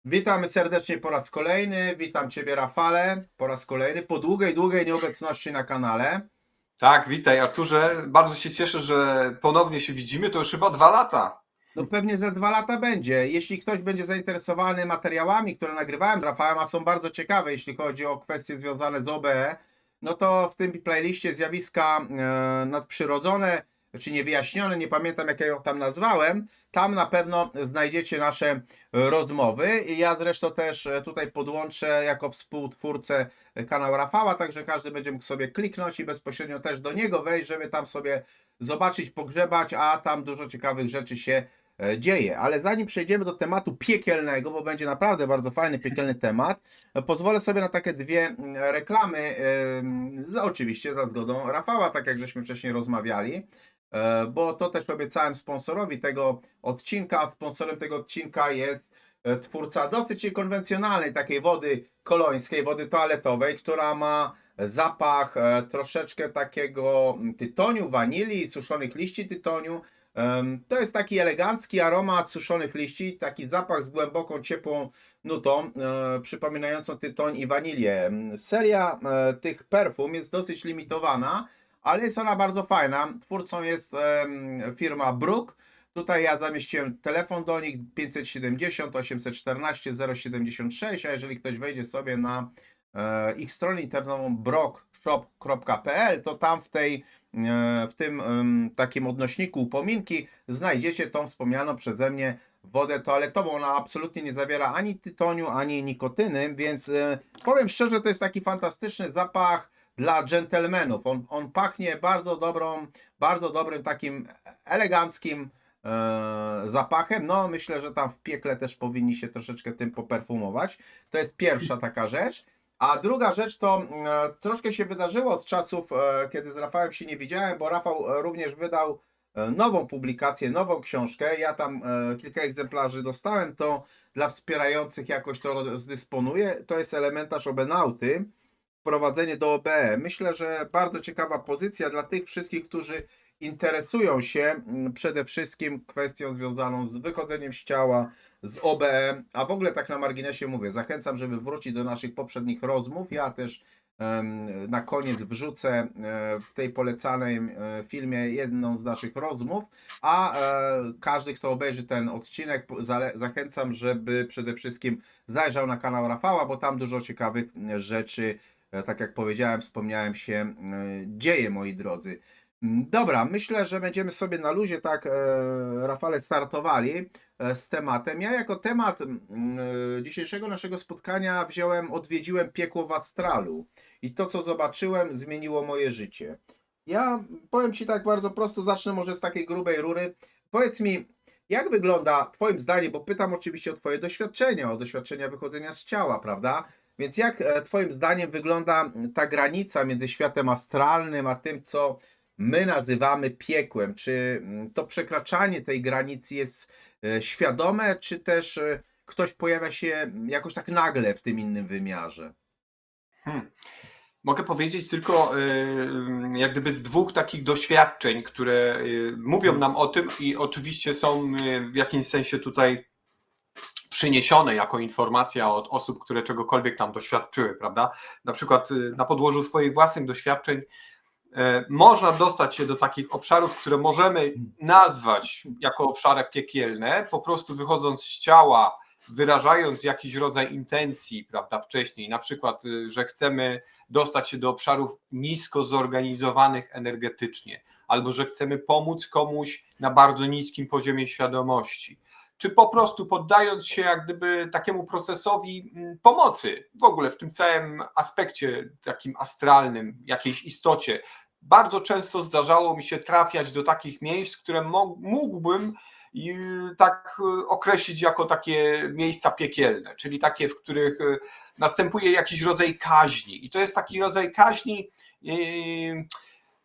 Witamy serdecznie po raz kolejny. Witam Ciebie, Rafale, po raz kolejny, po długiej nieobecności na kanale. Tak, witaj Arturze. Bardzo się cieszę, że ponownie się widzimy. To już chyba 2 lata. No pewnie za 2 lata będzie. Jeśli ktoś będzie zainteresowany materiałami, które nagrywałem z Rafałem, a są bardzo ciekawe, jeśli chodzi o kwestie związane z OBE, no to w tym playliście zjawiska nadprzyrodzone, czy niewyjaśnione, nie pamiętam jak ja ją tam nazwałem, tam na pewno znajdziecie nasze rozmowy. I ja zresztą też tutaj podłączę jako współtwórcę kanał Rafała, także każdy będzie mógł sobie kliknąć i bezpośrednio też do niego wejść, żeby tam sobie zobaczyć, pogrzebać, a tam dużo ciekawych rzeczy się dzieje. Ale zanim przejdziemy do tematu piekielnego, bo będzie naprawdę bardzo fajny, piekielny temat, pozwolę sobie na takie dwie reklamy, oczywiście za zgodą Rafała, tak jak żeśmy wcześniej rozmawiali, bo to też obiecałem sponsorowi tego odcinka, a sponsorem tego odcinka jest twórca dosyć niekonwencjonalnej takiej wody kolońskiej, wody toaletowej, która ma zapach troszeczkę takiego tytoniu, wanilii, suszonych liści tytoniu. To jest taki elegancki aromat suszonych liści, taki zapach z głęboką, ciepłą nutą, przypominającą tytoń i wanilię. Seria tych perfum jest dosyć limitowana, ale jest ona bardzo fajna. Twórcą jest firma Brook. Tutaj ja zamieściłem telefon do nich 570 814 076, a jeżeli ktoś wejdzie sobie na ich stronę internetową brockshop.pl, to tam w tym takim odnośniku upominki znajdziecie tą wspomnianą przeze mnie wodę toaletową. Ona absolutnie nie zawiera ani tytoniu, ani nikotyny, więc powiem szczerze, to jest taki fantastyczny zapach dla dżentelmenów. On pachnie bardzo dobrym takim eleganckim zapachem. No myślę, że tam w piekle też powinni się troszeczkę tym poperfumować. To jest pierwsza taka rzecz. A druga rzecz to troszkę się wydarzyło od czasów, kiedy z Rafałem się nie widziałem, bo Rafał również wydał nową publikację, nową książkę. Ja tam kilka egzemplarzy dostałem, to dla wspierających jakoś to zdysponuję. To jest Elementarz Obenauty, wprowadzenie do OBE. Myślę, że bardzo ciekawa pozycja dla tych wszystkich, którzy interesują się przede wszystkim kwestią związaną z wychodzeniem z ciała, z OBE, a w ogóle tak na marginesie mówię, zachęcam, żeby wrócić do naszych poprzednich rozmów. Ja też na koniec wrzucę w tej polecanej filmie jedną z naszych rozmów, a każdy, kto obejrzy ten odcinek, zachęcam, żeby przede wszystkim zajrzał na kanał Rafała, bo tam dużo ciekawych rzeczy, tak jak powiedziałem, wspomniałem się, dzieje, moi drodzy. Dobra, myślę, że będziemy sobie na luzie tak, Rafale, startowali z tematem. Ja jako temat dzisiejszego naszego spotkania odwiedziłem piekło w astralu i to, co zobaczyłem, zmieniło moje życie. Ja powiem Ci tak bardzo prosto, zacznę może z takiej grubej rury. Powiedz mi, jak wygląda Twoim zdaniem, bo pytam oczywiście o Twoje doświadczenia, o doświadczenia wychodzenia z ciała, prawda? Więc jak Twoim zdaniem wygląda ta granica między światem astralnym, a tym, co my nazywamy piekłem? Czy to przekraczanie tej granicy jest świadome, czy też ktoś pojawia się jakoś tak nagle w tym innym wymiarze? Mogę powiedzieć tylko jak gdyby z 2 takich doświadczeń, które mówią nam o tym i oczywiście są w jakimś sensie tutaj przyniesione jako informacja od osób, które czegokolwiek tam doświadczyły, prawda? Na przykład na podłożu swoich własnych doświadczeń można dostać się do takich obszarów, które możemy nazwać jako obszary piekielne, po prostu wychodząc z ciała, wyrażając jakiś rodzaj intencji, prawda, wcześniej, na przykład, że chcemy dostać się do obszarów nisko zorganizowanych energetycznie, albo że chcemy pomóc komuś na bardzo niskim poziomie świadomości, czy po prostu poddając się jak gdyby takiemu procesowi pomocy, w ogóle w tym całym aspekcie takim astralnym, jakiejś istocie. Bardzo często zdarzało mi się trafiać do takich miejsc, które mógłbym tak określić jako takie miejsca piekielne, czyli takie, w których następuje jakiś rodzaj kaźni. I to jest taki rodzaj kaźni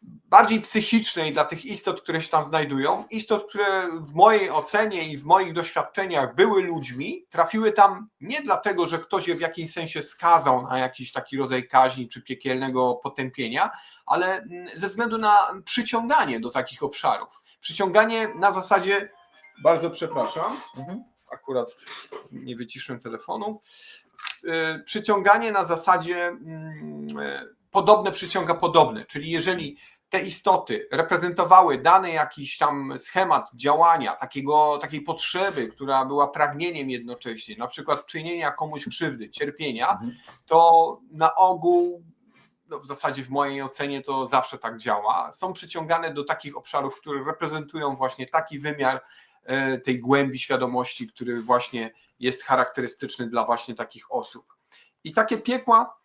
bardziej psychicznej dla tych istot, które się tam znajdują. Istot, które w mojej ocenie i w moich doświadczeniach były ludźmi, trafiły tam nie dlatego, że ktoś je w jakimś sensie skazał na jakiś taki rodzaj kaźni czy piekielnego potępienia, ale ze względu na przyciąganie do takich obszarów. Przyciąganie na zasadzie, bardzo przepraszam, Mhm. akurat nie wyciszyłem telefonu. Przyciąganie na zasadzie podobne przyciąga podobne, czyli jeżeli te istoty reprezentowały dany jakiś tam schemat działania, takiej potrzeby, która była pragnieniem jednocześnie, na przykład czynienia komuś krzywdy, cierpienia, to na ogół, no w zasadzie w mojej ocenie to zawsze tak działa, są przyciągane do takich obszarów, które reprezentują właśnie taki wymiar tej głębi świadomości, który właśnie jest charakterystyczny dla właśnie takich osób. I takie piekła,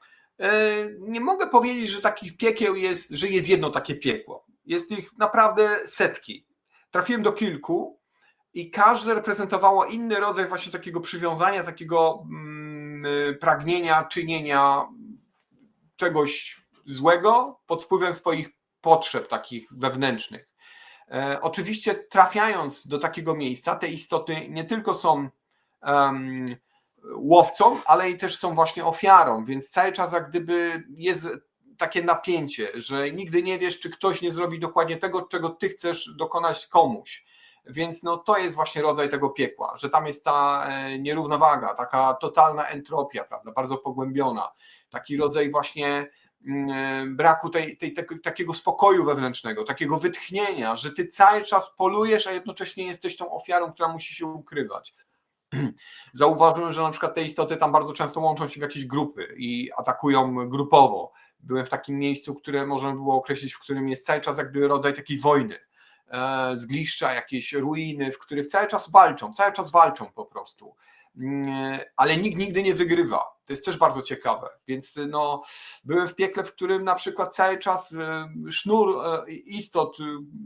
nie mogę powiedzieć, że takich piekieł jest, że jest jedno takie piekło. Jest ich naprawdę setki. Trafiłem do kilku i każde reprezentowało inny rodzaj właśnie takiego przywiązania, takiego pragnienia, czynienia czegoś złego pod wpływem swoich potrzeb takich wewnętrznych. Oczywiście trafiając do takiego miejsca, te istoty nie tylko są łowcą, ale i też są właśnie ofiarą, więc cały czas jak gdyby jest takie napięcie, że nigdy nie wiesz, czy ktoś nie zrobi dokładnie tego, czego ty chcesz dokonać komuś. Więc no, to jest właśnie rodzaj tego piekła, że tam jest ta nierównowaga, taka totalna entropia, prawda, bardzo pogłębiona, taki rodzaj właśnie braku takiego spokoju wewnętrznego, takiego wytchnienia, że ty cały czas polujesz, a jednocześnie jesteś tą ofiarą, która musi się ukrywać. Zauważyłem, że na przykład te istoty tam bardzo często łączą się w jakieś grupy i atakują grupowo. Byłem w takim miejscu, które można było określić, w którym jest cały czas jakby rodzaj takiej wojny. Zgliszcza, jakieś ruiny, w których cały czas walczą po prostu. Ale nikt nigdy nie wygrywa. To jest też bardzo ciekawe. Więc no, byłem w piekle, w którym na przykład cały czas sznur istot,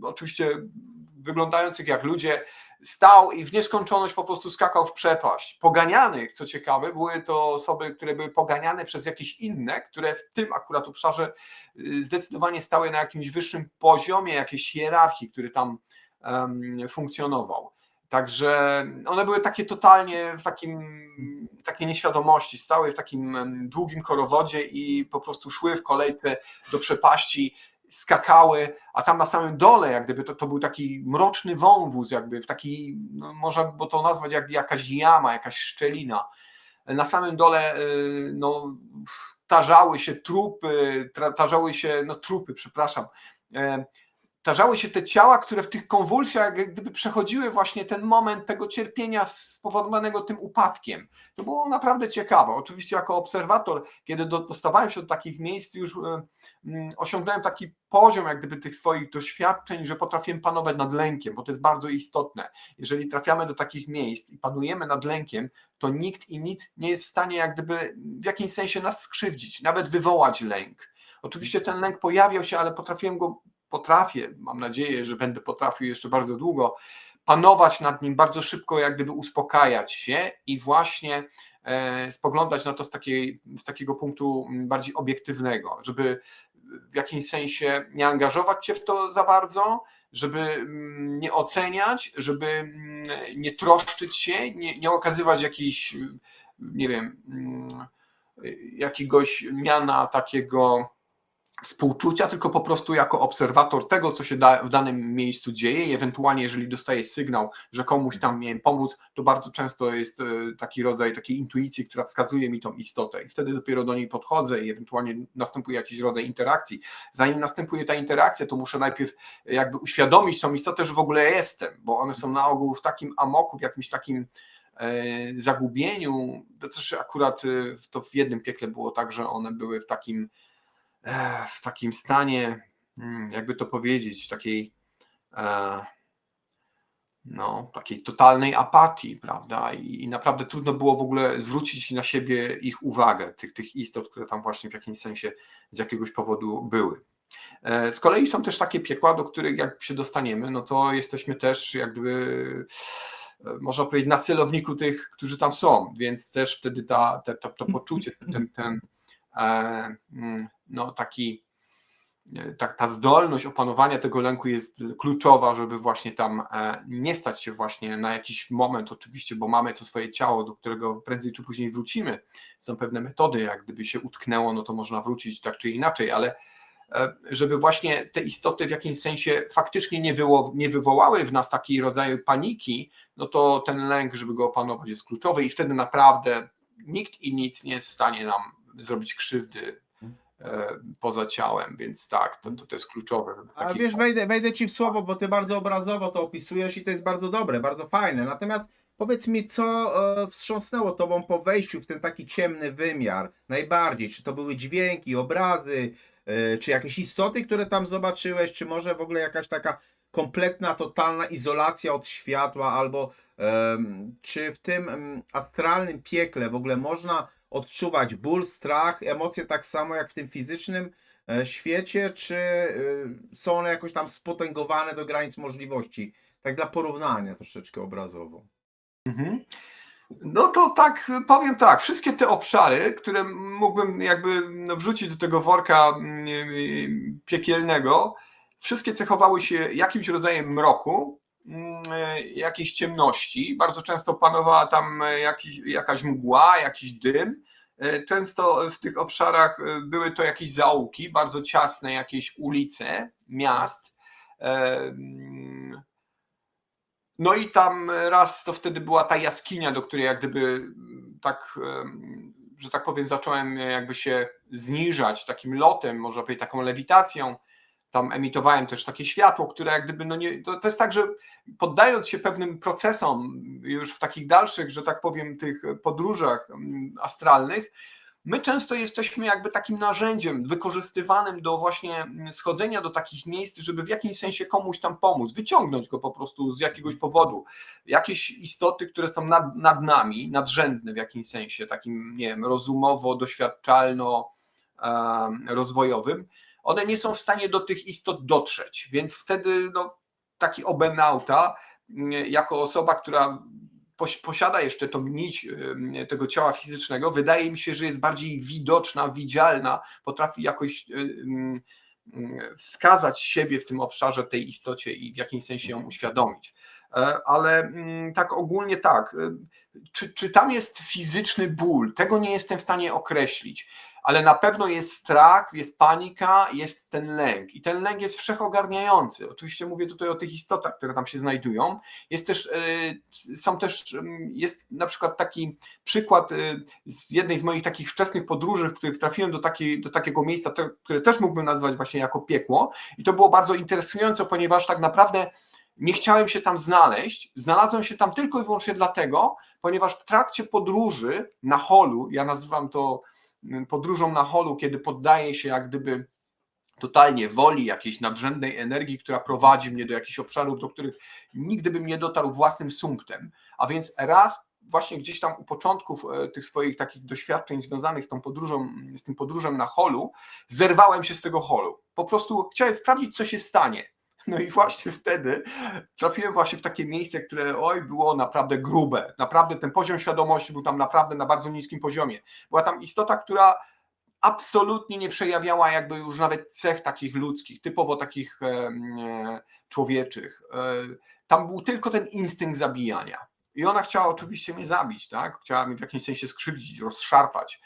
oczywiście wyglądających jak ludzie, stał i w nieskończoność po prostu skakał w przepaść. Poganianych, co ciekawe, były to osoby, które były poganiane przez jakieś inne, które w tym akurat obszarze zdecydowanie stały na jakimś wyższym poziomie jakiejś hierarchii, który tam funkcjonował. Także one były takie totalnie w takiej nieświadomości, stały w takim długim korowodzie i po prostu szły w kolejce do przepaści, skakały, a tam na samym dole jak gdyby to był taki mroczny wąwóz, jakby w taki, no, można by to nazwać jak jakaś jama, jakaś szczelina. Na samym dole no, tarzały się te ciała, które w tych konwulsjach jak gdyby przechodziły właśnie ten moment tego cierpienia spowodowanego tym upadkiem. To było naprawdę ciekawe. Oczywiście jako obserwator, kiedy dostawałem się do takich miejsc, już osiągnąłem taki poziom jak gdyby tych swoich doświadczeń, że potrafiłem panować nad lękiem, bo to jest bardzo istotne. Jeżeli trafiamy do takich miejsc i panujemy nad lękiem, to nikt i nic nie jest w stanie jak gdyby w jakimś sensie nas skrzywdzić, nawet wywołać lęk. Oczywiście ten lęk pojawiał się, ale potrafię, mam nadzieję, że będę potrafił jeszcze bardzo długo, panować nad nim bardzo szybko, jak gdyby uspokajać się i właśnie spoglądać na to z takiego punktu bardziej obiektywnego, żeby w jakimś sensie nie angażować się w to za bardzo, żeby nie oceniać, żeby nie troszczyć się, nie okazywać jakiejś, nie wiem, jakiegoś miana takiego współczucia, tylko po prostu jako obserwator tego, co się w danym miejscu dzieje i ewentualnie jeżeli dostaję sygnał, że komuś tam miałem pomóc, to bardzo często jest taki rodzaj takiej intuicji, która wskazuje mi tą istotę i wtedy dopiero do niej podchodzę i ewentualnie następuje jakiś rodzaj interakcji. Zanim następuje ta interakcja, to muszę najpierw jakby uświadomić tą istotę, że w ogóle jestem, bo one są na ogół w takim amoku, w jakimś takim zagubieniu. To też akurat to w jednym piekle było tak, że one były w takim stanie, jakby to powiedzieć, takiej totalnej apatii, prawda? I naprawdę trudno było w ogóle zwrócić na siebie ich uwagę, tych istot, które tam właśnie w jakimś sensie z jakiegoś powodu były. Z kolei są też takie piekła, do których jak się dostaniemy, no to jesteśmy też jakby, można powiedzieć, na celowniku tych, którzy tam są, więc też wtedy to poczucie, ta zdolność opanowania tego lęku jest kluczowa, żeby właśnie tam nie stać się właśnie na jakiś moment oczywiście, bo mamy to swoje ciało, do którego prędzej czy później wrócimy. Są pewne metody, jak gdyby się utknęło, no to można wrócić tak czy inaczej, ale żeby właśnie te istoty w jakimś sensie faktycznie nie wywołały w nas takiej rodzaju paniki, no to ten lęk, żeby go opanować, jest kluczowy i wtedy naprawdę nikt i nic nie jest w stanie nam zrobić krzywdy poza ciałem, więc tak, to jest kluczowe. W A takich... wiesz, wejdę ci w słowo, bo ty bardzo obrazowo to opisujesz i to jest bardzo dobre, bardzo fajne. Natomiast powiedz mi, co wstrząsnęło tobą po wejściu w ten taki ciemny wymiar najbardziej? Czy to były dźwięki, obrazy, czy jakieś istoty, które tam zobaczyłeś, czy może w ogóle jakaś taka kompletna, totalna izolacja od światła, albo czy w tym astralnym piekle w ogóle można odczuwać ból, strach, emocje tak samo jak w tym fizycznym świecie, czy są one jakoś tam spotęgowane do granic możliwości? Tak dla porównania troszeczkę obrazowo. Mhm. No to tak, powiem tak, wszystkie te obszary, które mógłbym jakby wrzucić do tego worka piekielnego, wszystkie cechowały się jakimś rodzajem mroku, jakiejś ciemności. Bardzo często panowała tam jakaś mgła, jakiś dym. Często w tych obszarach były to jakieś zaułki, bardzo ciasne jakieś ulice miast. No i tam raz to wtedy była ta jaskinia, do której jak gdyby tak, że tak powiem, zacząłem jakby się zniżać takim lotem, można powiedzieć taką lewitacją. Tam emitowałem też takie światło, które jak gdyby, no nie, to jest tak, że poddając się pewnym procesom już w takich dalszych, że tak powiem, tych podróżach astralnych, my często jesteśmy jakby takim narzędziem wykorzystywanym do właśnie schodzenia do takich miejsc, żeby w jakimś sensie komuś tam pomóc, wyciągnąć go po prostu z jakiegoś powodu. Jakieś istoty, które są nad nami, nadrzędne w jakimś sensie, takim, nie wiem, rozumowo, doświadczalno, rozwojowym, one nie są w stanie do tych istot dotrzeć, więc wtedy no, taki obenauta, jako osoba, która posiada jeszcze tą nić tego ciała fizycznego, wydaje mi się, że jest bardziej widoczna, widzialna, potrafi jakoś wskazać siebie w tym obszarze, tej istocie i w jakimś sensie ją uświadomić. Ale tak ogólnie tak, czy tam jest fizyczny ból? Tego nie jestem w stanie określić, ale na pewno jest strach, jest panika, jest ten lęk i ten lęk jest wszechogarniający. Oczywiście mówię tutaj o tych istotach, które tam się znajdują. Jest na przykład taki przykład z jednej z moich takich wczesnych podróży, w których trafiłem do takiego miejsca, które też mógłbym nazwać właśnie jako piekło i to było bardzo interesujące, ponieważ tak naprawdę nie chciałem się tam znaleźć, znalazłem się tam tylko i wyłącznie dlatego, ponieważ w trakcie podróży na holu, ja nazywam to podróżą na holu, kiedy poddaję się jak gdyby totalnie woli, jakiejś nadrzędnej energii, która prowadzi mnie do jakichś obszarów, do których nigdy bym nie dotarł własnym sumptem. A więc raz właśnie gdzieś tam u początków tych swoich takich doświadczeń związanych z tą podróżą, z tym podróżem na holu, zerwałem się z tego holu. Po prostu chciałem sprawdzić, co się stanie. No i właśnie wtedy trafiłem właśnie w takie miejsce, które było naprawdę grube. Naprawdę ten poziom świadomości był tam naprawdę na bardzo niskim poziomie. Była tam istota, która absolutnie nie przejawiała jakby już nawet cech takich ludzkich, typowo takich człowieczych. Tam był tylko ten instynkt zabijania. I ona chciała oczywiście mnie zabić, tak? Chciała mnie w jakimś sensie skrzywdzić, rozszarpać.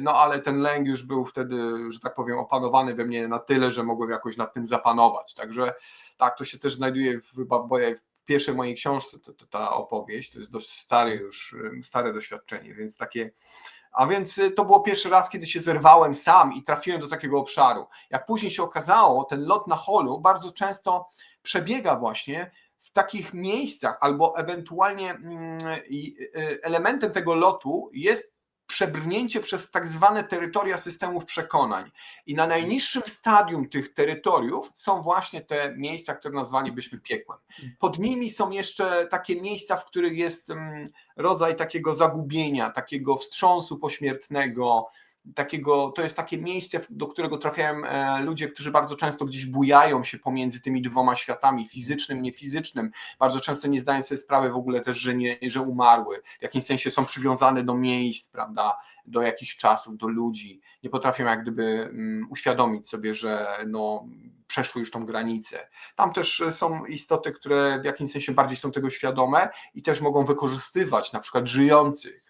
No ale ten lęk już był wtedy, że tak powiem, opanowany we mnie na tyle, że mogłem jakoś nad tym zapanować. Także tak, to się też znajduje w pierwszej mojej książce, ta opowieść. To jest dość stare doświadczenie, więc takie. A więc to było pierwszy raz, kiedy się zerwałem sam i trafiłem do takiego obszaru. Jak później się okazało, ten lot na holu bardzo często przebiega właśnie w takich miejscach, albo ewentualnie elementem tego lotu jest przebrnięcie przez tak zwane terytoria systemów przekonań. I na najniższym stadium tych terytoriów są właśnie te miejsca, które nazwalibyśmy piekłem. Pod nimi są jeszcze takie miejsca, w których jest rodzaj takiego zagubienia, takiego wstrząsu pośmiertnego, to jest takie miejsce, do którego trafiają ludzie, którzy bardzo często gdzieś bujają się pomiędzy tymi dwoma światami, fizycznym, niefizycznym, bardzo często nie zdają sobie sprawy w ogóle też, że umarły, w jakimś sensie są przywiązane do miejsc, prawda, do jakichś czasów, do ludzi, nie potrafią jak gdyby uświadomić sobie, że no, przeszły już tą granicę. Tam też są istoty, które w jakimś sensie bardziej są tego świadome i też mogą wykorzystywać na przykład żyjących,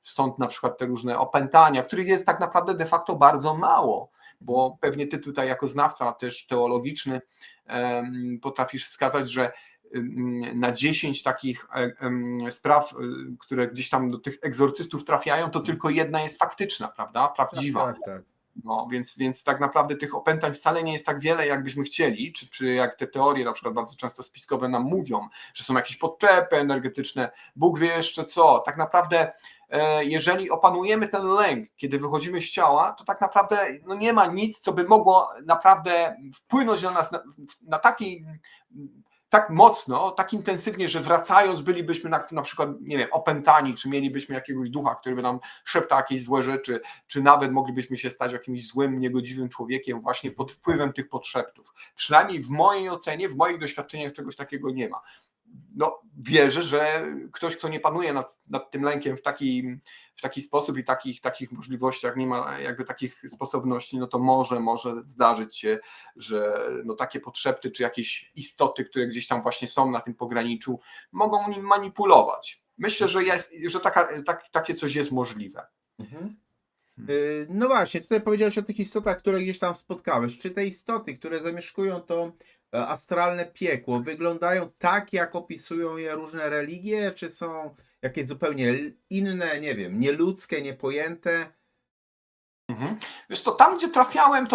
stąd na przykład te różne opętania, których jest tak naprawdę de facto bardzo mało, bo pewnie ty tutaj jako znawca też teologiczny potrafisz wskazać, że na 10 takich spraw, które gdzieś tam do tych egzorcystów trafiają, to tylko jedna jest faktyczna, prawda? Prawdziwa. Tak, tak. No, więc tak naprawdę tych opętań wcale nie jest tak wiele, jakbyśmy chcieli, czy jak te teorie na przykład bardzo często spiskowe nam mówią, że są jakieś podczepy energetyczne, Bóg wie jeszcze co. Tak naprawdę jeżeli opanujemy ten lęk, kiedy wychodzimy z ciała, to tak naprawdę no nie ma nic, co by mogło naprawdę wpłynąć na nas na taki tak mocno, tak intensywnie, że wracając bylibyśmy na przykład, nie wiem, opętani, czy mielibyśmy jakiegoś ducha, który by nam szeptał jakieś złe rzeczy, czy nawet moglibyśmy się stać jakimś złym, niegodziwym człowiekiem właśnie pod wpływem tych podszeptów. Przynajmniej w mojej ocenie, w moich doświadczeniach czegoś takiego nie ma. No, wierzę, że ktoś, kto nie panuje nad tym lękiem w taki sposób i takich możliwościach, nie ma jakby takich sposobności, no to może zdarzyć się, że no takie podszepty czy jakieś istoty, które gdzieś tam właśnie są na tym pograniczu, mogą nim manipulować. Myślę, że takie coś jest możliwe. Mhm. No właśnie, tutaj powiedziałeś o tych istotach, które gdzieś tam spotkałeś. Czy te istoty, które zamieszkują to astralne piekło, wyglądają tak, jak opisują je różne religie, czy są jakieś zupełnie inne, nie wiem, nieludzkie, niepojęte? Wiesz co, tam gdzie trafiałem,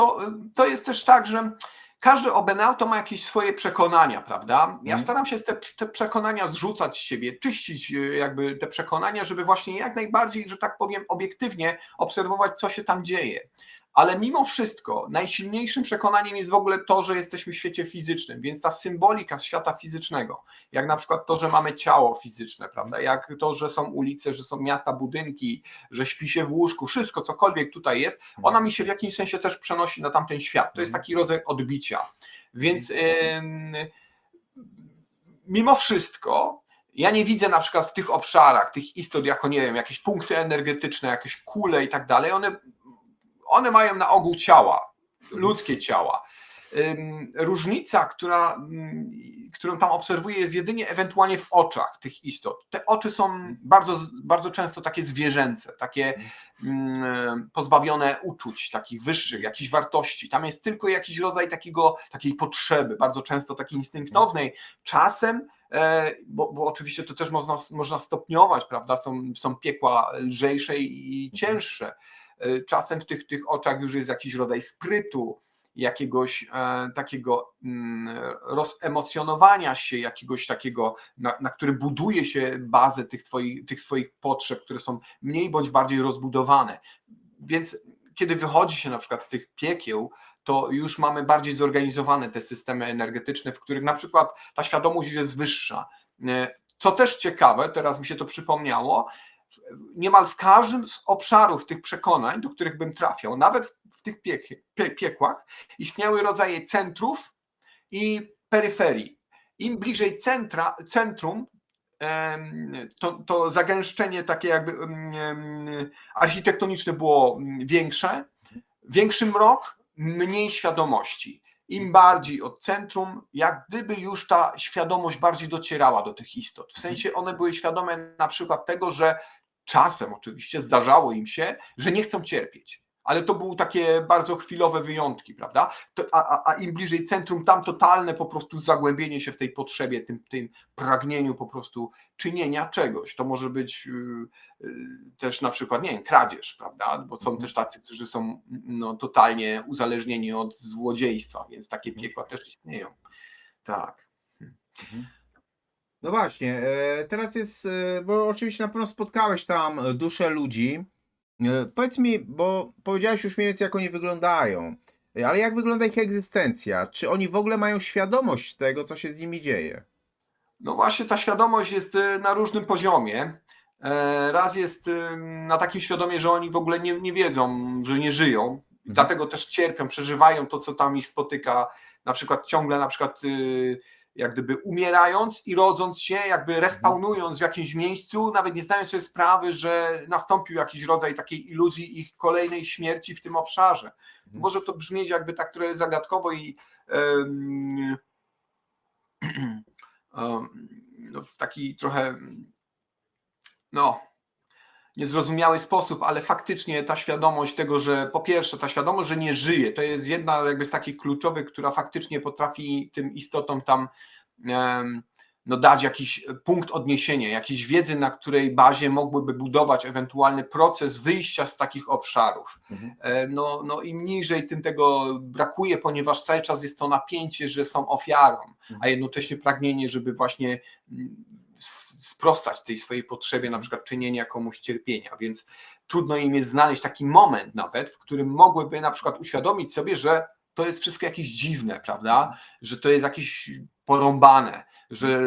to jest też tak, że każdy obenauta ma jakieś swoje przekonania, prawda? Ja staram się te przekonania zrzucać z siebie, czyścić jakby te przekonania, żeby właśnie jak najbardziej, że tak powiem, obiektywnie obserwować, co się tam dzieje. Ale mimo wszystko najsilniejszym przekonaniem jest w ogóle to, że jesteśmy w świecie fizycznym, więc ta symbolika świata fizycznego, jak na przykład to, że mamy ciało fizyczne, prawda? Jak to, że są ulice, że są miasta, budynki, że śpi się w łóżku, wszystko, cokolwiek tutaj jest, ona mi się w jakimś sensie też przenosi na tamten świat. To jest taki rodzaj odbicia. Więc mimo wszystko ja nie widzę na przykład w tych obszarach, tych istot jako, nie wiem, jakieś punkty energetyczne, jakieś kule i tak dalej. One mają na ogół ciała, ludzkie ciała. Różnica, którą tam obserwuję, jest jedynie ewentualnie w oczach tych istot. Te oczy są bardzo często takie zwierzęce, takie pozbawione uczuć, takich wyższych, jakichś wartości. Tam jest tylko jakiś rodzaj takiej potrzeby, bardzo często takiej instynktownej. Czasem, bo oczywiście to też można stopniować, prawda? Są piekła lżejsze i cięższe. Czasem w tych oczach już jest jakiś rodzaj sprytu, jakiegoś takiego rozemocjonowania się, jakiegoś takiego, na którym buduje się bazę tych swoich potrzeb, które są mniej bądź bardziej rozbudowane. Więc kiedy wychodzi się na przykład z tych piekieł, to już mamy bardziej zorganizowane te systemy energetyczne, w których na przykład ta świadomość jest wyższa. Co też ciekawe, teraz mi się to przypomniało, niemal w każdym z obszarów tych przekonań, do których bym trafiał, nawet w tych piekłach, istniały rodzaje centrów i peryferii. Im bliżej centrum, to zagęszczenie takie jakby architektoniczne było większe, większy mrok, mniej świadomości. Im bardziej od centrum, jak gdyby już ta świadomość bardziej docierała do tych istot. W sensie one były świadome na przykład tego, że czasem oczywiście zdarzało im się, że nie chcą cierpieć. Ale to były takie bardzo chwilowe wyjątki, prawda? A im bliżej centrum, tam totalne po prostu zagłębienie się w tej potrzebie, tym pragnieniu po prostu czynienia czegoś. To może być też na przykład, nie wiem, kradzież, prawda? Bo są też tacy, którzy są no, totalnie uzależnieni od złodziejstwa, więc takie piekła też istnieją. Tak. No właśnie, teraz jest, bo oczywiście na pewno spotkałeś tam dusze ludzi. Powiedz mi, bo powiedziałeś już mniej więcej, jak oni wyglądają, ale jak wygląda ich egzystencja? Czy oni w ogóle mają świadomość tego, co się z nimi dzieje? No właśnie ta świadomość jest na różnym poziomie. Raz jest na takim świadomie, że oni w ogóle nie wiedzą, że nie żyją. Dlatego też cierpią, przeżywają to, co tam ich spotyka. Na przykład ciągle jak gdyby umierając i rodząc się, jakby respawnując w jakimś miejscu, nawet nie zdają sobie sprawy, że nastąpił jakiś rodzaj takiej iluzji ich kolejnej śmierci w tym obszarze. Może to brzmieć jakby tak trochę zagadkowo i no, w taki trochę, no, niezrozumiały sposób, ale faktycznie ta świadomość tego, że po pierwsze ta świadomość, że nie żyje, to jest jedna jakby z takich kluczowych, która faktycznie potrafi tym istotom tam no, dać jakiś punkt odniesienia, jakiejś wiedzy, na której bazie mogłyby budować ewentualny proces wyjścia z takich obszarów. No im niżej, tym tego brakuje, ponieważ cały czas jest to napięcie, że są ofiarą, a jednocześnie pragnienie, żeby właśnie sprostać tej swojej potrzebie, na przykład czynienia komuś cierpienia, więc trudno im jest znaleźć taki moment nawet, w którym mogłyby na przykład uświadomić sobie, że to jest wszystko jakieś dziwne, prawda, że to jest jakieś porąbane, że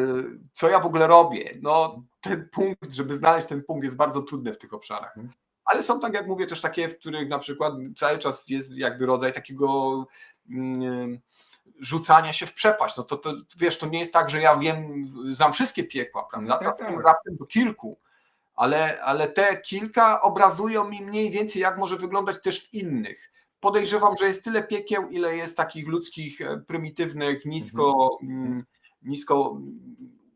co ja w ogóle robię, no ten punkt, żeby znaleźć ten punkt jest bardzo trudny w tych obszarach. Ale są, tak jak mówię, też takie, w których na przykład cały czas jest jakby rodzaj takiego rzucania się w przepaść. No to wiesz, to nie jest tak, że ja znam wszystkie piekła, prawda? Trafiłem raptem do kilku, ale te kilka obrazują mi mniej więcej, jak może wyglądać też w innych. Podejrzewam, że jest tyle piekieł, ile jest takich ludzkich, prymitywnych, nisko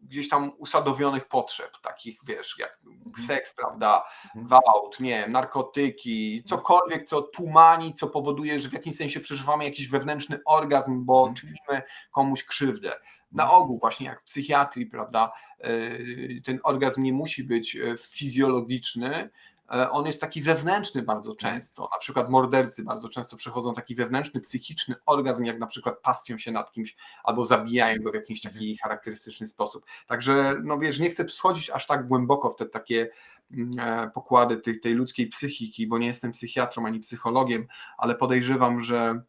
gdzieś tam usadowionych potrzeb, takich wiesz, jak seks, prawda, gwałt, nie wiem, narkotyki, cokolwiek, co tłumani, co powoduje, że w jakimś sensie przeżywamy jakiś wewnętrzny orgazm, bo czynimy komuś krzywdę. Na ogół właśnie jak w psychiatrii, prawda, ten orgazm nie musi być fizjologiczny, on jest taki wewnętrzny bardzo często. Na przykład mordercy bardzo często przechodzą taki wewnętrzny, psychiczny orgazm, jak na przykład pastwią się nad kimś albo zabijają go w jakiś taki charakterystyczny sposób. Także, no wiesz, nie chcę tu schodzić aż tak głęboko w te takie pokłady tej ludzkiej psychiki, bo nie jestem psychiatrą ani psychologiem, ale podejrzewam, że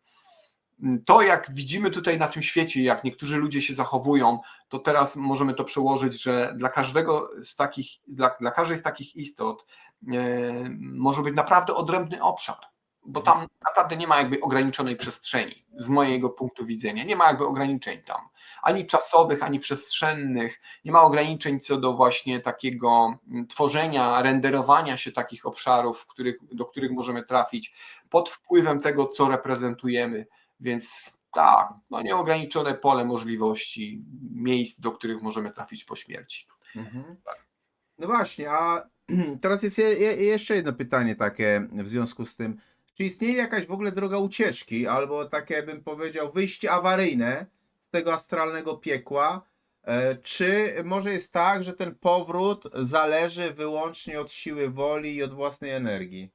to, jak widzimy tutaj na tym świecie, jak niektórzy ludzie się zachowują, to teraz możemy to przełożyć, że dla każdego z takich, dla każdej z takich istot może być naprawdę odrębny obszar, bo tam naprawdę nie ma jakby ograniczonej przestrzeni, z mojego punktu widzenia, nie ma jakby ograniczeń tam, ani czasowych, ani przestrzennych, nie ma ograniczeń co do właśnie takiego tworzenia, renderowania się takich obszarów, do których możemy trafić pod wpływem tego, co reprezentujemy. Więc tak, no nieograniczone pole możliwości, miejsc, do których możemy trafić po śmierci. No właśnie, a teraz jest jeszcze jedno pytanie takie w związku z tym. Czy istnieje jakaś w ogóle droga ucieczki, albo takie bym powiedział wyjście awaryjne z tego astralnego piekła? Czy może jest tak, że ten powrót zależy wyłącznie od siły woli i od własnej energii?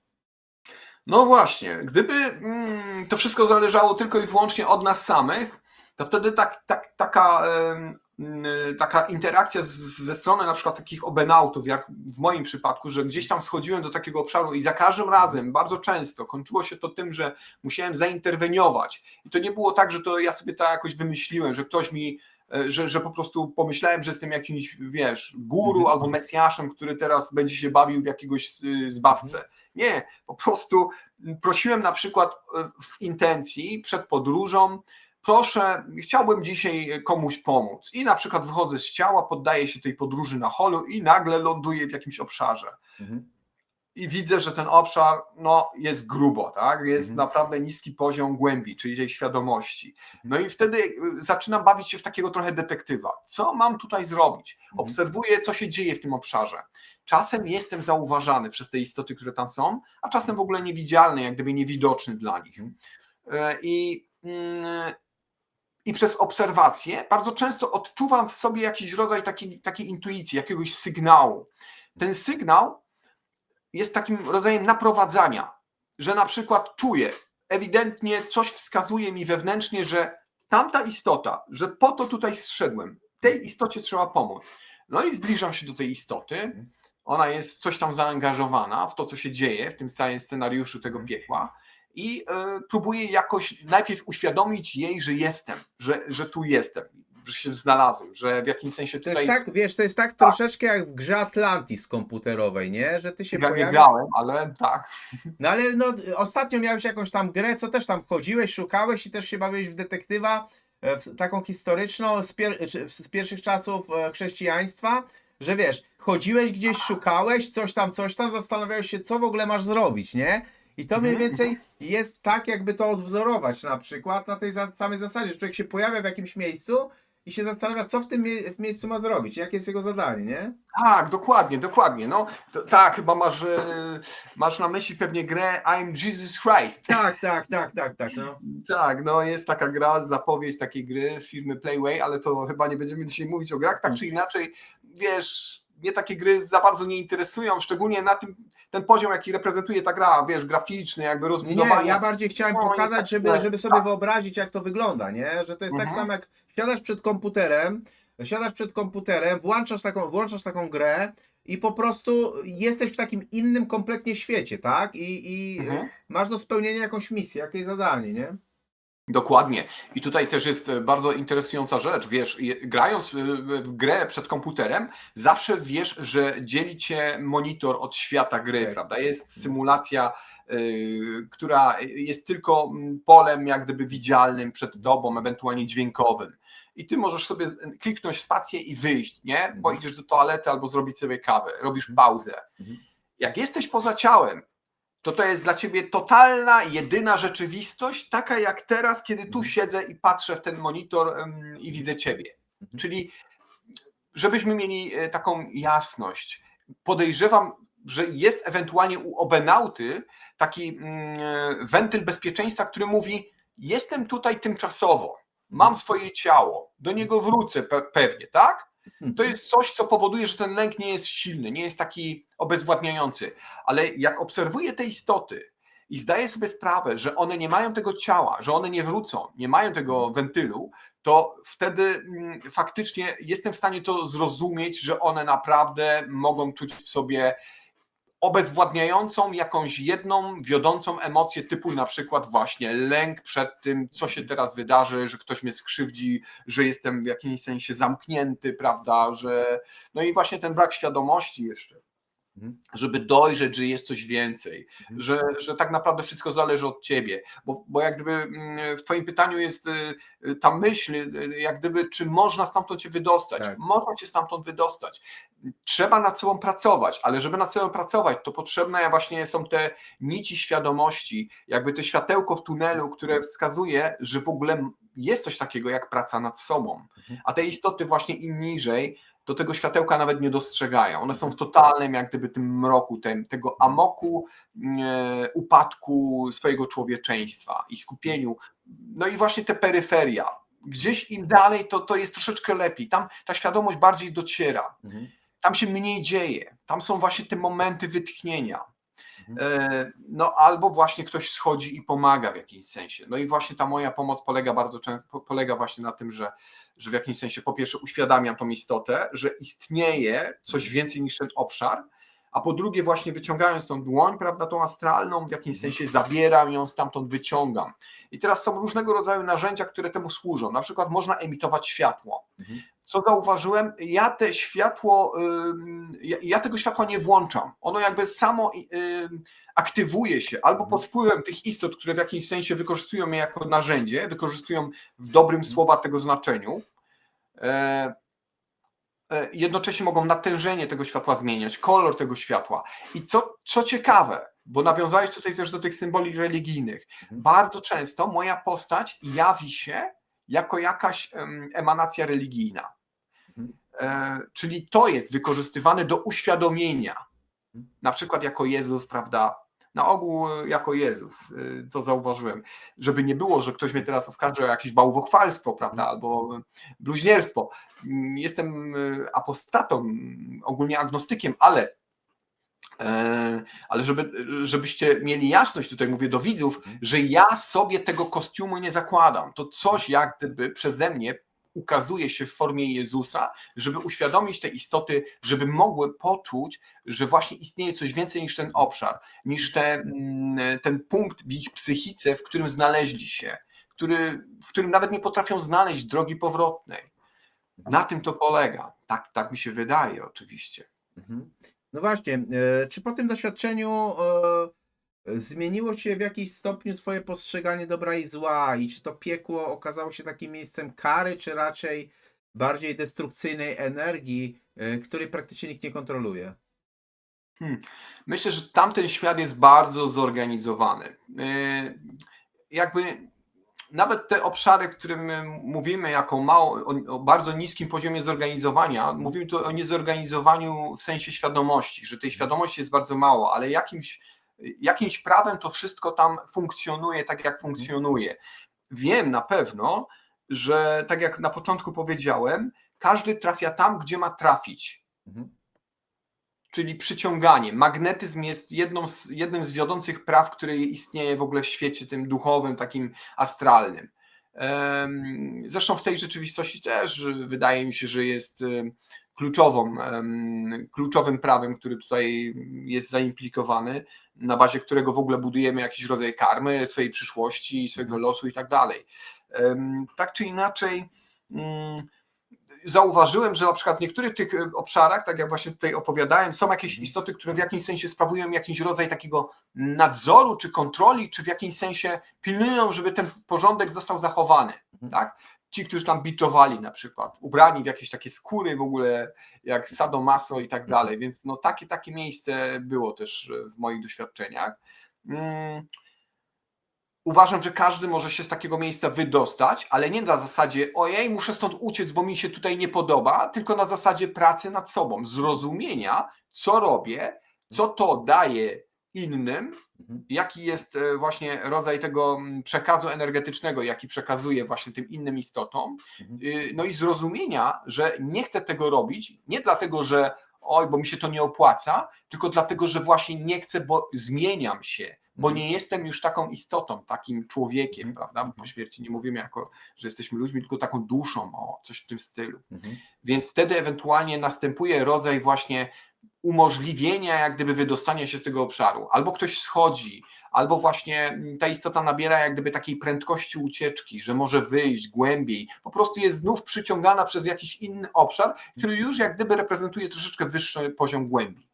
No właśnie, gdyby to wszystko zależało tylko i wyłącznie od nas samych, to wtedy taka interakcja ze strony na przykład takich obenautów, jak w moim przypadku, że gdzieś tam schodziłem do takiego obszaru i za każdym razem, bardzo często, kończyło się to tym, że musiałem zainterweniować. I to nie było tak, że to ja sobie tak jakoś wymyśliłem, że ktoś mi, że po prostu pomyślałem, że jestem jakimś, wiesz, guru albo mesjaszem, który teraz będzie się bawił w jakiegoś zbawcę. Nie, po prostu prosiłem na przykład w intencji przed podróżą, proszę, chciałbym dzisiaj komuś pomóc i na przykład wychodzę z ciała, poddaję się tej podróży na holu i nagle ląduję w jakimś obszarze. I widzę, że ten obszar no, jest grubo, tak? Jest naprawdę niski poziom głębi, czyli tej świadomości. No i wtedy zaczynam bawić się w takiego trochę detektywa. Co mam tutaj zrobić? Obserwuję, co się dzieje w tym obszarze. Czasem jestem zauważany przez te istoty, które tam są, a czasem w ogóle niewidzialny, jak gdyby niewidoczny dla nich. I przez obserwację bardzo często odczuwam w sobie jakiś rodzaj takiej intuicji, jakiegoś sygnału. Ten sygnał jest takim rodzajem naprowadzania, że na przykład czuję, ewidentnie coś wskazuje mi wewnętrznie, że tamta istota, że po to tutaj zszedłem, tej istocie trzeba pomóc. No i zbliżam się do tej istoty, ona jest coś tam zaangażowana w to, co się dzieje w tym całym scenariuszu tego piekła i próbuję jakoś najpierw uświadomić jej, że jestem, że tu jestem, że się znalazłem, że w jakimś sensie To tutaj... jest tak, wiesz, to jest tak troszeczkę jak w grze Atlantis komputerowej, nie? Że ty się Ja nie pojawiasz. grałem, ale tak. No ale no, ostatnio miałeś jakąś tam grę, co też tam chodziłeś, szukałeś i też się bawiłeś w detektywa, taką historyczną z pierwszych czasów chrześcijaństwa, że wiesz, chodziłeś gdzieś, szukałeś, coś tam, zastanawiałeś się, co w ogóle masz zrobić, nie? I to mniej więcej jest tak, jakby to odwzorować na przykład na tej samej zasadzie, że człowiek się pojawia w jakimś miejscu i się zastanawia, co w tym miejscu ma zrobić, jakie jest jego zadanie, nie? Tak, dokładnie, dokładnie. No, tak, chyba masz na myśli pewnie grę I'm Jesus Christ. Tak, no. Tak, no jest taka gra, zapowiedź takiej gry firmy Playway, ale to chyba nie będziemy dzisiaj mówić o grach, tak czy inaczej, wiesz, mnie takie gry za bardzo nie interesują, szczególnie na ten poziom, jaki reprezentuje ta gra, wiesz, graficzny, jakby Nie, rozbudowanie. ja bardziej chciałem No, jest pokazać, takie, żeby sobie wyobrazić, jak to wygląda, nie? Że to jest tak samo, jak siadasz przed komputerem, włączasz taką grę i po prostu jesteś w takim innym kompletnie świecie, tak? I Mhm. masz do spełnienia jakąś misję, jakieś zadanie, nie? Dokładnie. I tutaj też jest bardzo interesująca rzecz. Wiesz, grając w grę przed komputerem, zawsze wiesz, że dzieli cię monitor od świata gry, Tak. prawda? Jest symulacja, która jest tylko polem jak gdyby widzialnym przed tobą, ewentualnie dźwiękowym. I ty możesz sobie kliknąć spację i wyjść, nie? Bo idziesz do toalety albo zrobić sobie kawę, robisz pauzę. Jak jesteś poza ciałem, to jest dla ciebie totalna, jedyna rzeczywistość, taka jak teraz, kiedy tu siedzę i patrzę w ten monitor i widzę ciebie. Czyli, żebyśmy mieli taką jasność, podejrzewam, że jest ewentualnie u obenauty taki wentyl bezpieczeństwa, który mówi: jestem tutaj tymczasowo, mam swoje ciało, do niego wrócę pewnie, tak? To jest coś, co powoduje, że ten lęk nie jest silny, nie jest taki obezwładniający. Ale jak obserwuję te istoty i zdaję sobie sprawę, że one nie mają tego ciała, że one nie wrócą, nie mają tego wentylu, to wtedy faktycznie jestem w stanie to zrozumieć, że one naprawdę mogą czuć w sobie obezwładniającą jakąś jedną wiodącą emocję, typu na przykład właśnie lęk przed tym, co się teraz wydarzy, że ktoś mnie skrzywdzi, że jestem w jakimś sensie zamknięty, prawda, że no i właśnie ten brak świadomości jeszcze, żeby dojrzeć, że jest coś więcej, że tak naprawdę wszystko zależy od ciebie, bo jak gdyby w twoim pytaniu jest ta myśl, jak gdyby, czy można stamtąd się wydostać. Tak. Można się stamtąd wydostać. Trzeba nad sobą pracować, ale żeby nad sobą pracować, to potrzebne właśnie są te nici świadomości, jakby to światełko w tunelu, które wskazuje, że w ogóle jest coś takiego jak praca nad sobą. A te istoty właśnie im niżej, to tego światełka nawet nie dostrzegają. One są w totalnym jak gdyby tym mroku, tego amoku upadku swojego człowieczeństwa i skupieniu. No i właśnie te peryferia. Gdzieś im dalej, to jest troszeczkę lepiej. Tam ta świadomość bardziej dociera. Tam się mniej dzieje. Tam są właśnie te momenty wytchnienia. No albo właśnie ktoś schodzi i pomaga w jakimś sensie. No i właśnie ta moja pomoc polega bardzo często, polega właśnie na tym, że w jakimś sensie po pierwsze uświadamiam tą istotę, że istnieje coś więcej niż ten obszar, a po drugie właśnie wyciągając tą dłoń, prawda, tą astralną, w jakimś sensie zabieram ją, stamtąd wyciągam. I teraz są różnego rodzaju narzędzia, które temu służą. Na przykład można emitować światło. Co zauważyłem, ja tego światła nie włączam. Ono jakby samo aktywuje się albo pod wpływem tych istot, które w jakimś sensie wykorzystują je jako narzędzie, wykorzystują w dobrym słowa tego znaczeniu. Jednocześnie mogą natężenie tego światła zmieniać, kolor tego światła. I co ciekawe, bo nawiązałeś tutaj też do tych symboli religijnych, bardzo często moja postać jawi się jako jakaś emanacja religijna. Czyli to jest wykorzystywane do uświadomienia. Na przykład jako Jezus, prawda? Na ogół jako Jezus, to zauważyłem. Żeby nie było, że ktoś mnie teraz oskarży o jakieś bałwochwalstwo, prawda? Albo bluźnierstwo. Jestem apostatą, ogólnie agnostykiem, ale żebyście mieli jasność, tutaj mówię do widzów, że ja sobie tego kostiumu nie zakładam. To coś jak gdyby przeze mnie ukazuje się w formie Jezusa, żeby uświadomić te istoty, żeby mogły poczuć, że właśnie istnieje coś więcej niż ten obszar, niż ten punkt w ich psychice, w którym znaleźli się, w którym nawet nie potrafią znaleźć drogi powrotnej. Na tym to polega. Tak mi się wydaje oczywiście. No właśnie, czy po tym doświadczeniu zmieniło się w jakiś stopniu twoje postrzeganie dobra i zła i czy to piekło okazało się takim miejscem kary, czy raczej bardziej destrukcyjnej energii, której praktycznie nikt nie kontroluje? Myślę, że tamten świat jest bardzo zorganizowany. Jakby nawet te obszary, które my mówimy jako o bardzo niskim poziomie zorganizowania, mówimy tu o niezorganizowaniu w sensie świadomości, że tej świadomości jest bardzo mało, ale jakimś prawem to wszystko tam funkcjonuje tak, jak funkcjonuje. Wiem na pewno, że tak jak na początku powiedziałem, każdy trafia tam, gdzie ma trafić. Czyli przyciąganie. Magnetyzm jest jednym z wiodących praw, które istnieje w ogóle w świecie tym duchowym, takim astralnym. Zresztą w tej rzeczywistości też wydaje mi się, że jest kluczowym prawem, który tutaj jest zaimplikowany, na bazie którego w ogóle budujemy jakiś rodzaj karmy, swojej przyszłości, swojego losu i tak dalej. Tak czy inaczej, zauważyłem, że na przykład w niektórych tych obszarach, tak jak właśnie tutaj opowiadałem, są jakieś istoty, które w jakimś sensie sprawują jakiś rodzaj takiego nadzoru czy kontroli, czy w jakimś sensie pilnują, żeby ten porządek został zachowany. Tak? Ci, którzy tam biczowali na przykład, ubrani w jakieś takie skóry w ogóle, jak sadomaso i tak dalej, więc no takie miejsce było też w moich doświadczeniach. Uważam, że każdy może się z takiego miejsca wydostać, ale nie na zasadzie ojej, muszę stąd uciec, bo mi się tutaj nie podoba, tylko na zasadzie pracy nad sobą, zrozumienia, co robię, co to daje innym, jaki jest właśnie rodzaj tego przekazu energetycznego, jaki przekazuję właśnie tym innym istotom, no i zrozumienia, że nie chcę tego robić, nie dlatego, że oj, bo mi się to nie opłaca, tylko dlatego, że właśnie nie chcę, bo zmieniam się, bo nie jestem już taką istotą, takim człowiekiem, prawda? Po śmierci nie mówimy jako, że jesteśmy ludźmi, tylko taką duszą, coś w tym stylu. Więc wtedy ewentualnie następuje rodzaj właśnie umożliwienia jak gdyby wydostania się z tego obszaru. Albo ktoś schodzi, albo właśnie ta istota nabiera jak gdyby takiej prędkości ucieczki, że może wyjść głębiej, po prostu jest znów przyciągana przez jakiś inny obszar, który już jak gdyby reprezentuje troszeczkę wyższy poziom głębi.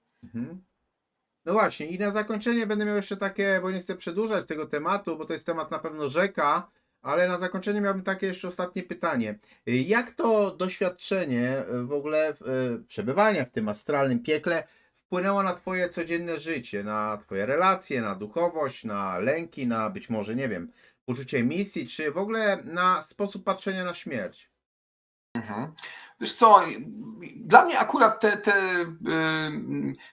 No właśnie, i na zakończenie będę miał jeszcze takie, bo nie chcę przedłużać tego tematu, bo to jest temat na pewno rzeka, ale na zakończenie miałbym takie jeszcze ostatnie pytanie. Jak to doświadczenie w ogóle przebywania w tym astralnym piekle wpłynęło na Twoje codzienne życie, na Twoje relacje, na duchowość, na lęki, na być może, nie wiem, poczucie misji, czy w ogóle na sposób patrzenia na śmierć? Wiesz co, dla mnie akurat te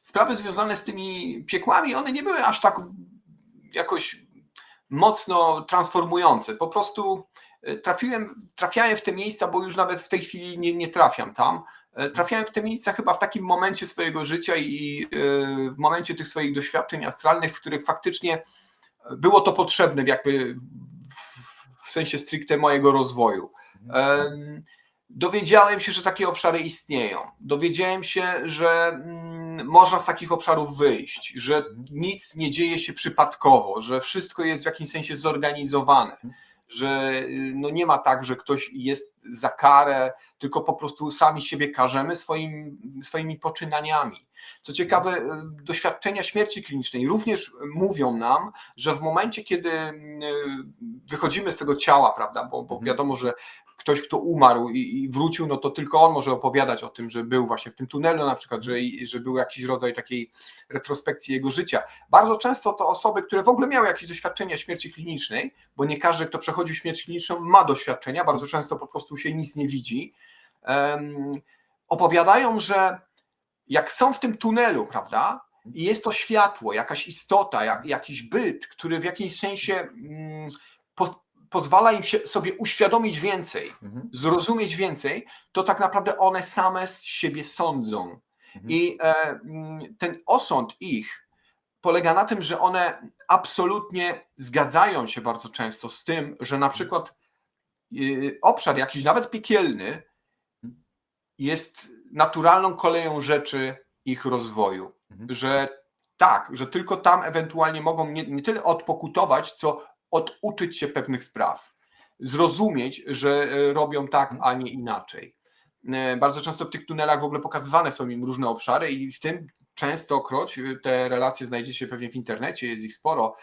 sprawy związane z tymi piekłami, one nie były aż tak jakoś mocno transformujące. Po prostu trafiałem w te miejsca, bo już nawet w tej chwili nie trafiam tam. Trafiałem w te miejsca chyba w takim momencie swojego życia i w momencie tych swoich doświadczeń astralnych, w których faktycznie było to potrzebne jakby w sensie stricte mojego rozwoju. Dowiedziałem się, że takie obszary istnieją. Dowiedziałem się, że można z takich obszarów wyjść, że nic nie dzieje się przypadkowo, że wszystko jest w jakimś sensie zorganizowane, że no nie ma tak, że ktoś jest za karę, tylko po prostu sami siebie karzemy swoimi poczynaniami. Co ciekawe, doświadczenia śmierci klinicznej również mówią nam, że w momencie, kiedy wychodzimy z tego ciała, prawda, bo wiadomo, że ktoś, kto umarł i wrócił, no to tylko on może opowiadać o tym, że był właśnie w tym tunelu na przykład, że był jakiś rodzaj takiej retrospekcji jego życia. Bardzo często to osoby, które w ogóle miały jakieś doświadczenia śmierci klinicznej, bo nie każdy, kto przechodził śmierć kliniczną, ma doświadczenia, bardzo często po prostu się nic nie widzi, opowiadają, że jak są w tym tunelu, prawda, i jest to światło, jakaś istota, jakiś byt, który w jakimś sensie pozwala im sobie uświadomić więcej, zrozumieć więcej, to tak naprawdę one same z siebie sądzą. I ten osąd ich polega na tym, że one absolutnie zgadzają się bardzo często z tym, że na przykład obszar jakiś nawet piekielny jest naturalną koleją rzeczy ich rozwoju. Że tak, że tylko tam ewentualnie mogą nie tyle odpokutować, co oduczyć się pewnych spraw. Zrozumieć, że robią tak, a nie inaczej. Bardzo często w tych tunelach w ogóle pokazywane są im różne obszary i w tym częstokroć, te relacje znajdziecie pewnie w internecie, jest ich sporo,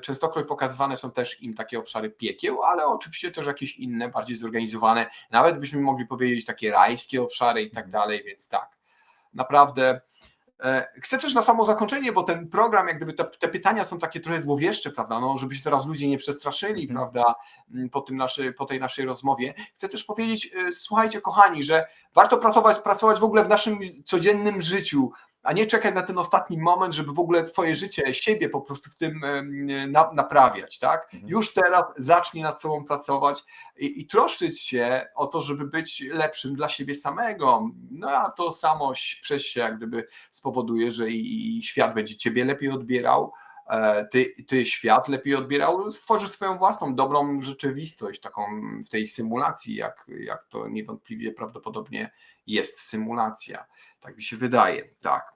częstokroć pokazywane są też im takie obszary piekieł, ale oczywiście też jakieś inne, bardziej zorganizowane, nawet byśmy mogli powiedzieć takie rajskie obszary i tak dalej, więc tak, naprawdę Chcę też na samo zakończenie, bo ten program, jak gdyby te pytania są takie trochę złowieszcze, prawda, no, żeby się teraz ludzie nie przestraszyli, prawda, po tej naszej rozmowie. Chcę też powiedzieć, słuchajcie kochani, że warto pracować w ogóle w naszym codziennym życiu, a nie czekać na ten ostatni moment, żeby w ogóle twoje życie, siebie po prostu w tym naprawiać, tak? Już teraz zacznij nad sobą pracować i troszczyć się o to, żeby być lepszym dla siebie samego. No a to samo przez się jak gdyby spowoduje, że i świat będzie ciebie lepiej odbierał, ty świat lepiej odbierał, stworzysz swoją własną dobrą rzeczywistość, taką w tej symulacji, jak to niewątpliwie prawdopodobnie jest symulacja. Tak mi się wydaje, tak.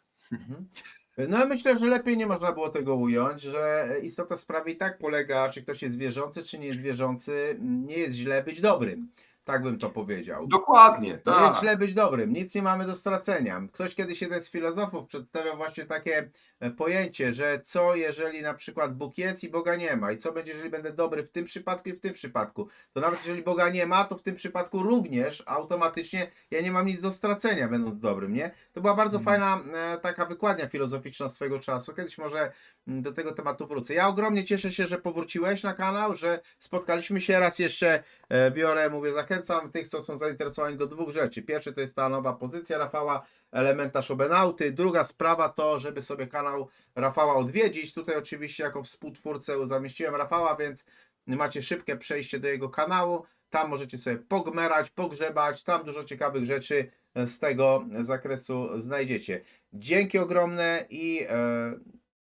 No ja myślę, że lepiej nie można było tego ująć, że istota sprawy i tak polega, czy ktoś jest wierzący, czy nie jest wierzący, nie jest źle być dobrym. Tak bym to powiedział. Dokładnie, Nie jest tak. źle być dobrym, nic nie mamy do stracenia. Ktoś kiedyś, jeden z filozofów przedstawiał właśnie takie pojęcie, że co jeżeli na przykład Bóg jest i Boga nie ma i co będzie, jeżeli będę dobry w tym przypadku i w tym przypadku. To nawet jeżeli Boga nie ma, to w tym przypadku również automatycznie ja nie mam nic do stracenia będąc dobrym, nie? To była bardzo fajna taka wykładnia filozoficzna swego czasu. Kiedyś może do tego tematu wrócę. Ja ogromnie cieszę się, że powróciłeś na kanał, że spotkaliśmy się raz jeszcze. Biorę, mówię, zachęcam tych, co są zainteresowani do dwóch rzeczy. Pierwszy to jest ta nowa pozycja Rafała, Elementarz Obenauty. Druga sprawa to, żeby sobie kanał Rafała odwiedzić. Tutaj oczywiście jako współtwórcę zamieściłem Rafała, więc macie szybkie przejście do jego kanału. Tam możecie sobie pogmerać, pogrzebać. Tam dużo ciekawych rzeczy z tego zakresu znajdziecie. Dzięki ogromne i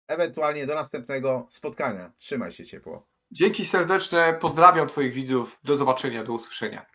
ewentualnie do następnego spotkania. Trzymaj się ciepło. Dzięki serdeczne, pozdrawiam twoich widzów, do zobaczenia, do usłyszenia.